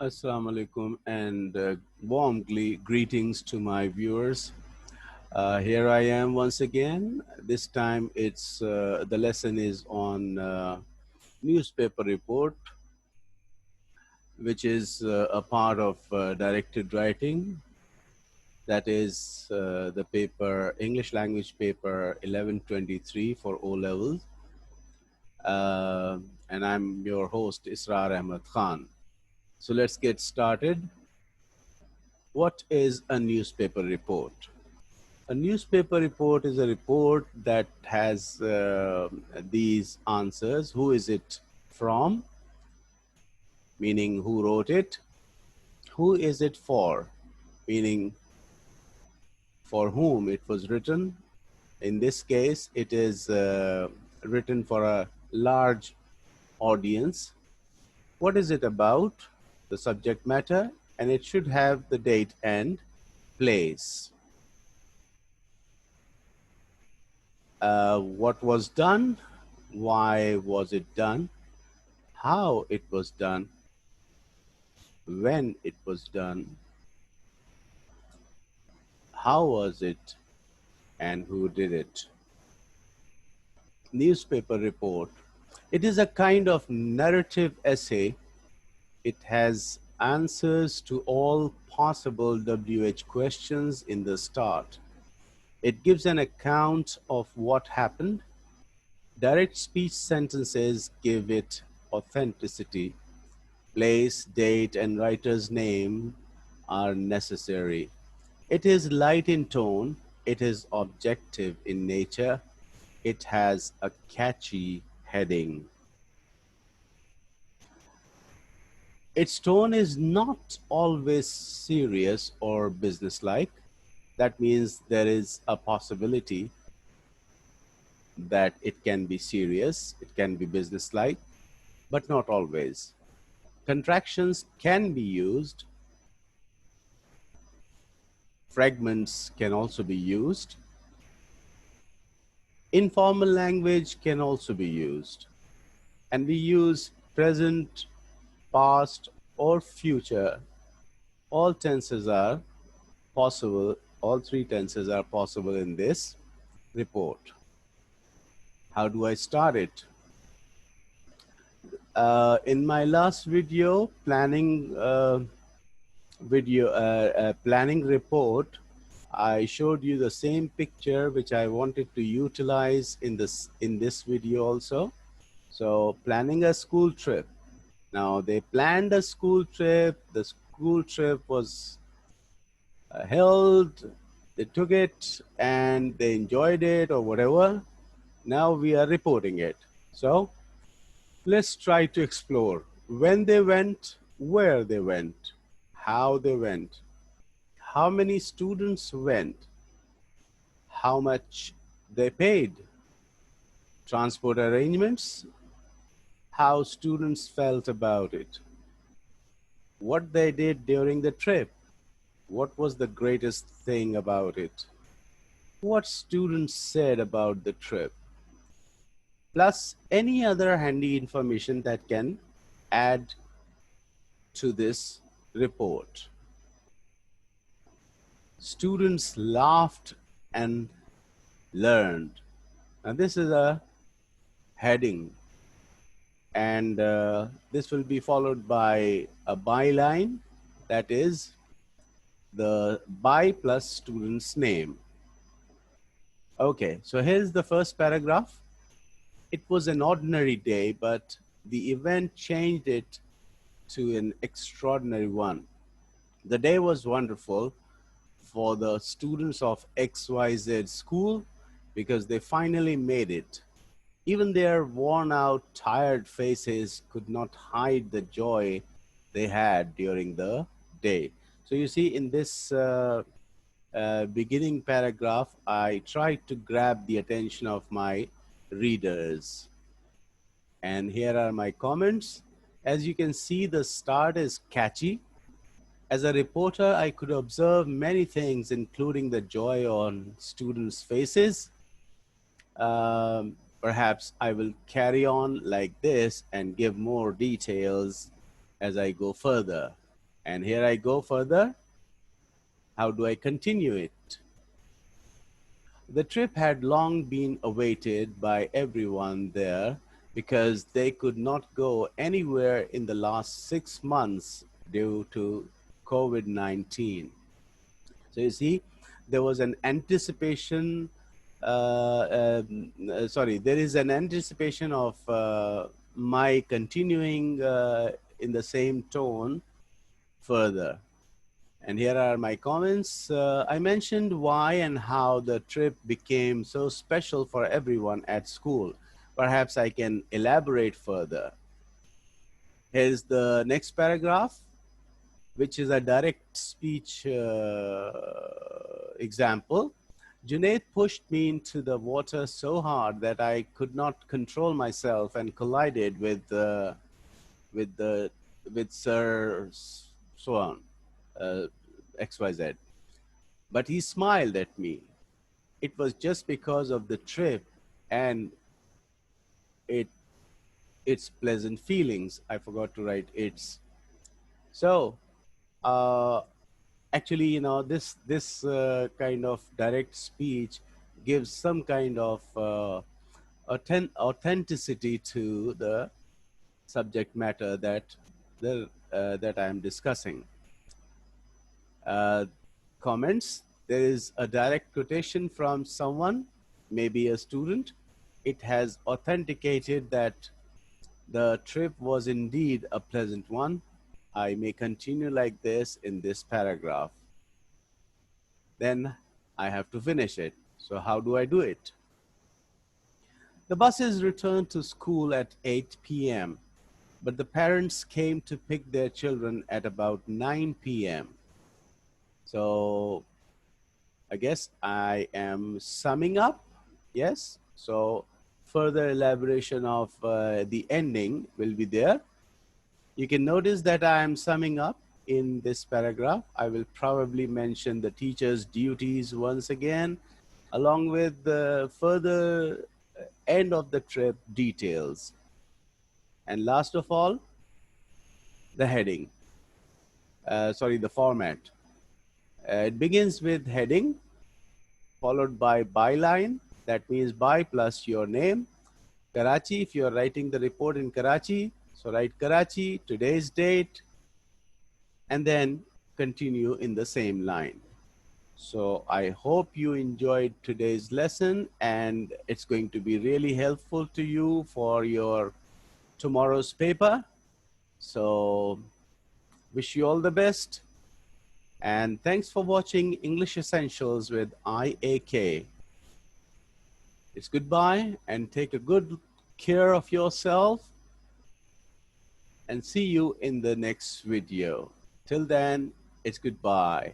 Assalamu alaikum and warm greetings to my viewers. Here I am once again. This time the lesson is on newspaper report, which is a part of directed writing. That is the paper, English language paper 1123 for O levels. And I'm your host, Israr Ahmed Khan. So let's get started. What is a newspaper report? A newspaper report is a report that has these answers. Who is it from? Meaning who wrote it. Who is it for? Meaning for whom it was written. In this case, it is written for a large audience. What is it about? The subject matter, and it should have the date and place. What was done? Why was it done? How it was done? When it was done? How was it? And who did it? Newspaper report. It is a kind of narrative essay. It has answers to all possible WH questions in the start. It gives an account of what happened. Direct speech sentences give it authenticity. Place, date, and writer's name are necessary. It is light in tone. It is objective in nature. It has a catchy heading. Its tone is not always serious or businesslike. That means there is a possibility that it can be serious, it can be businesslike, but not always. Contractions can be used. Fragments can also be used. Informal language can also be used. And we use present, past, or future. All tenses are possible. All three tenses are possible in this report. How do I start it? In my last planning report, I showed you the same picture which I wanted to utilize in this video also. So planning a school trip. Now they planned a school trip. The school trip was held. They took it and they enjoyed it or whatever. Now we are reporting it. So let's try to explore when they went, where they went, how they went, how many students went, how much they paid, transport arrangements, how students felt about it, what they did during the trip, what was the greatest thing about it, what students said about the trip, plus any other handy information that can add to this report. Students laughed and learned. Now this is a heading, and this will be followed by a byline, that is the by plus student's name. Okay, so here's the first paragraph. It was an ordinary day, but the event changed it to an extraordinary one. The day was wonderful for the students of XYZ school because they finally made it. Even their worn out, tired faces could not hide the joy they had during the day. So you see in this beginning paragraph, I tried to grab the attention of my readers. And here are my comments. As you can see, the start is catchy. As a reporter, I could observe many things, including the joy on students' faces. Perhaps I will carry on like this and give more details as I go further. And here I go further. How do I continue it? The trip had long been awaited by everyone there because they could not go anywhere in the last 6 months due to COVID 19. So you see, there was an anticipation. Sorry, there is an anticipation of my continuing in the same tone further. And here are my comments. I mentioned why and how the trip became so special for everyone at school. Perhaps I can elaborate further. Here's the next paragraph, which is a direct speech example. Junaid pushed me into the water so hard that I could not control myself and collided with the with Sir Swan, uh, XYZ. But he smiled at me. It was just because of the trip and it its pleasant feelings. I forgot to write its. So uh, actually, this kind of direct speech gives some kind of authenticity to the subject matter that I am discussing. uh, Comments. There is a direct quotation from someone, maybe a student. It has authenticated that the trip was indeed a pleasant one. I may continue like this in this paragraph. Then I have to finish it. So, how do I do it? The buses returned to school at 8 p.m., but the parents came to pick their children at about 9 p.m. So, I guess I am summing up. Yes. So, further elaboration of the ending will be there. You can notice that I am summing up in this paragraph. I will probably mention the teacher's duties once again, along with the further end of the trip details. And last of all, the heading. Sorry, the format. It begins with heading, followed by byline. That means by plus your name. Karachi, if you are writing the report in Karachi, so write Karachi, today's date, and then continue in the same line. So I hope you enjoyed today's lesson and it's going to be really helpful to you for your tomorrow's paper. So wish you all the best and thanks for watching English Essentials with IAK. It's goodbye and take a good care of yourself and see you in the next video. Till then, it's goodbye.